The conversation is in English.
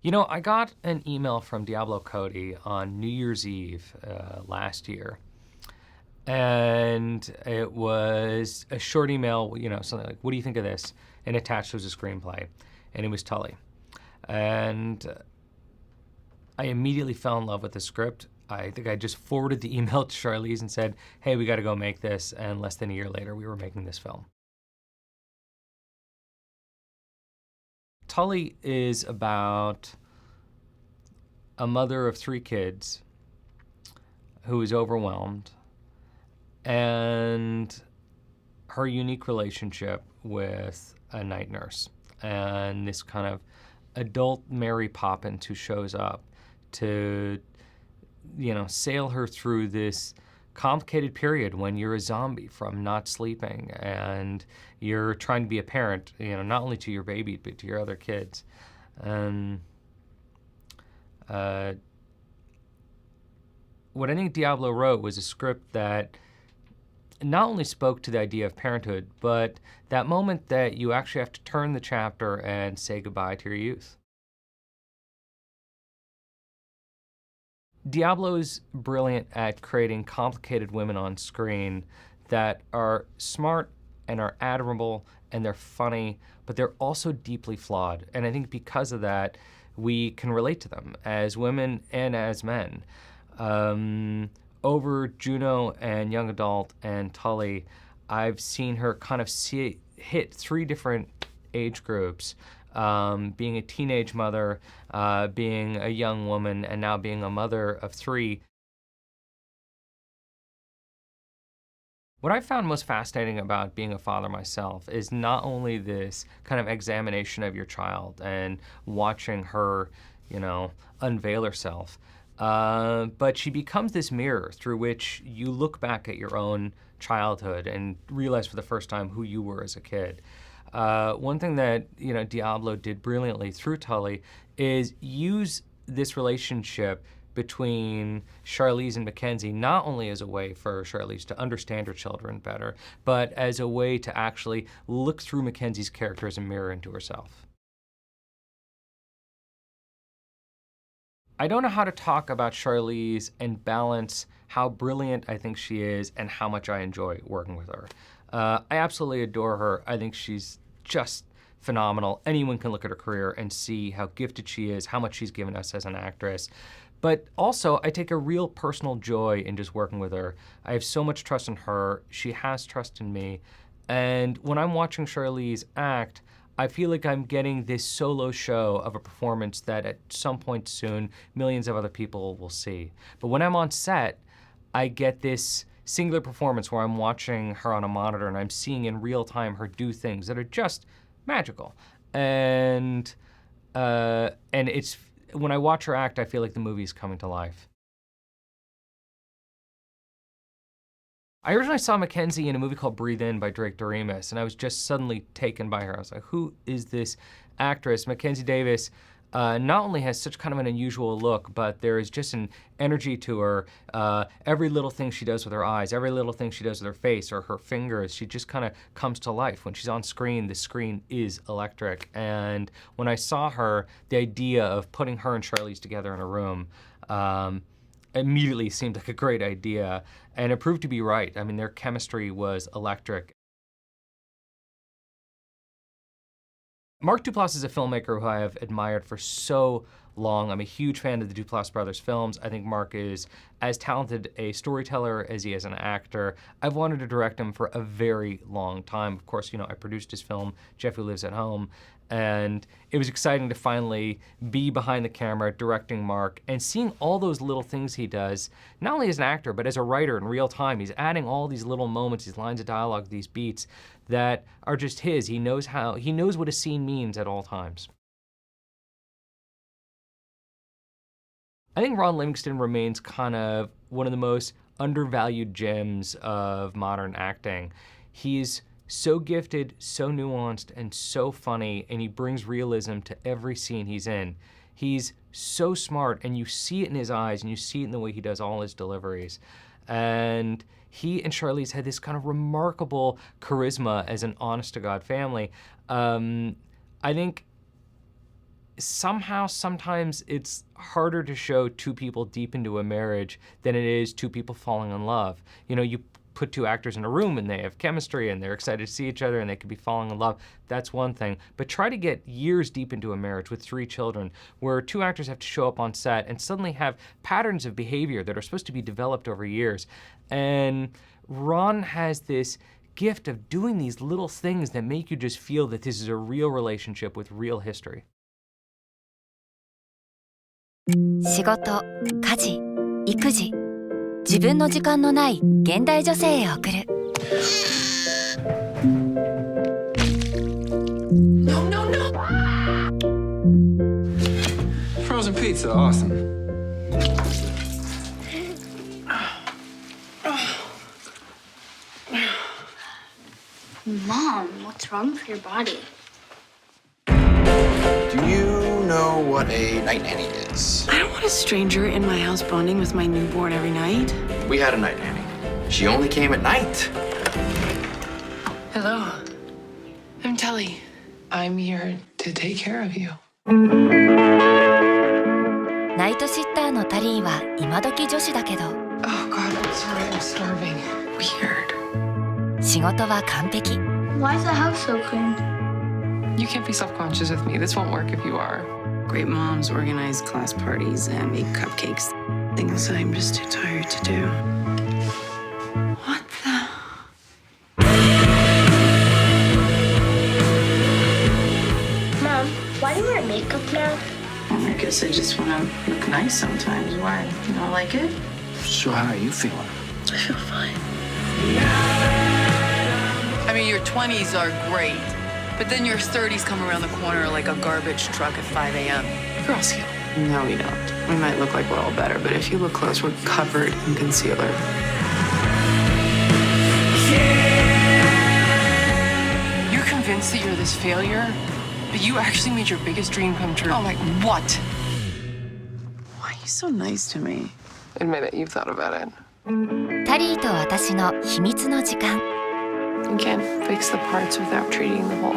I got an email from Diablo Cody on New Year's Eve last year. And it was a short email, something like, what do you think of this? And attached was a screenplay. And it was Tully. And I immediately fell in love with the script. I think I just forwarded the email to Charlize and said, hey, we got to go make this. And less than a year later, we were making this film. Tully is about a mother of 3 kids who is overwhelmed, and her unique relationship with a night nurse and this kind of adult Mary Poppins who shows up to, sail her through this complicated period when you're a zombie from not sleeping and you're trying to be a parent, not only to your baby, but to your other kids. And what I think Diablo wrote was a script that not only spoke to the idea of parenthood, but that moment that you actually have to turn the chapter and say goodbye to your youth. Diablo's brilliant at creating complicated women on screen that are smart and are admirable and they're funny, but they're also deeply flawed. And I think because of that, we can relate to them as women and as men. Over JUNO and Young Adult and Tully, I've seen her kind of hit 3 different age groups, being a teenage mother, being a young woman, and now being a mother of 3. What I found most fascinating about being a father myself is not only this kind of examination of your child and watching her, unveil herself, but she becomes this mirror through which you look back at your own childhood and realize for the first time who you were as a kid. One thing that Diablo did brilliantly through Tully is use this relationship between Charlize and Mackenzie not only as a way for Charlize to understand her children better, but as a way to actually look through Mackenzie's character as a mirror into herself. I don't know how to talk about Charlize and balance how brilliant I think she is and how much I enjoy working with her. I absolutely adore her. I think she's just phenomenal. Anyone can look at her career and see how gifted she is, how much she's given us as an actress. But also, I take a real personal joy in just working with her. I have so much trust in her. She has trust in me. And when I'm watching Charlize act, I feel like I'm getting this solo show of a performance that at some point soon, millions of other people will see. But when I'm on set, I get this singular performance where I'm watching her on a monitor and I'm seeing in real time her do things that are just magical. And it's, when I watch her act, I feel like the movie's coming to life. I originally saw Mackenzie in a movie called Breathe In by Drake Doremus, and I was just suddenly taken by her. I was like, who is this actress? Mackenzie Davis not only has such kind of an unusual look, but there is just an energy to her. Every little thing she does with her eyes, every little thing she does with her face or her fingers, she just kind of comes to life. When she's on screen, the screen is electric. And when I saw her, the idea of putting her and Charlize together in a room immediately seemed like a great idea, and it proved to be right. I mean, their chemistry was electric. Mark Duplass is a filmmaker who I have admired for so long. I'm a huge fan of the Duplass brothers films. I think Mark is as talented a storyteller as he is an actor. I've wanted to direct him for a very long time. Of course, I produced his film, Jeff Who Lives at Home, and it was exciting to finally be behind the camera directing Mark and seeing all those little things he does, not only as an actor, but as a writer in real time. He's adding all these little moments, these lines of dialogue, these beats that are just his. He knows what a scene means at all times. I think Ron Livingston remains kind of one of the most undervalued gems of modern acting. He's so gifted, so nuanced, and so funny, and he brings realism to every scene he's in. He's so smart, and you see it in his eyes, and you see it in the way he does all his deliveries. And he and Charlize had this kind of remarkable charisma as an honest-to-God family. I think somehow, sometimes it's harder to show two people deep into a marriage than it is two people falling in love. You know, you put two actors in a room and they have chemistry and they're excited to see each other and they could be falling in love. That's one thing. But try to get years deep into a marriage with 3 children where 2 actors have to show up on set and suddenly have patterns of behavior that are supposed to be developed over years. And Ron has this gift of doing these little things that make you just feel that this is a real relationship with real history. 仕事、家事、育児、自分の時間のない現代女性へ送る。No, no, no! Frozen pizza, awesome. Mom, what's wrong with your body? Do you know what a night nanny is? I don't want a stranger in my house bonding with my newborn every night. We had a night nanny. She only came at night. Hello. I'm Telly. I'm here to take care of you. ナイトシッターのタリーは今時女子だけど、 Oh God, I'm sorry. I'm starving. Weird. 仕事は完璧。 Why is the house so clean? You can't be self-conscious with me. This won't work if you are. Great moms organize class parties and make cupcakes. Things I'm just too tired to do. What the? Mom, why do you wear makeup now? I guess I just want to look nice sometimes. Why? You don't like it? So how are you feeling? I feel fine. I mean, your 20s are great, but then your 30s come around the corner like a garbage truck at 5 a.m. Girls heal. No, we don't. We might look like we're all better, but if you look close, we're covered in concealer. You're convinced that you're this failure, but you actually made your biggest dream come true. Oh, like what? Why are you so nice to me? Admit it, you've thought about it. タリーと私の秘密の時間。 You can't fix the parts without treating the whole.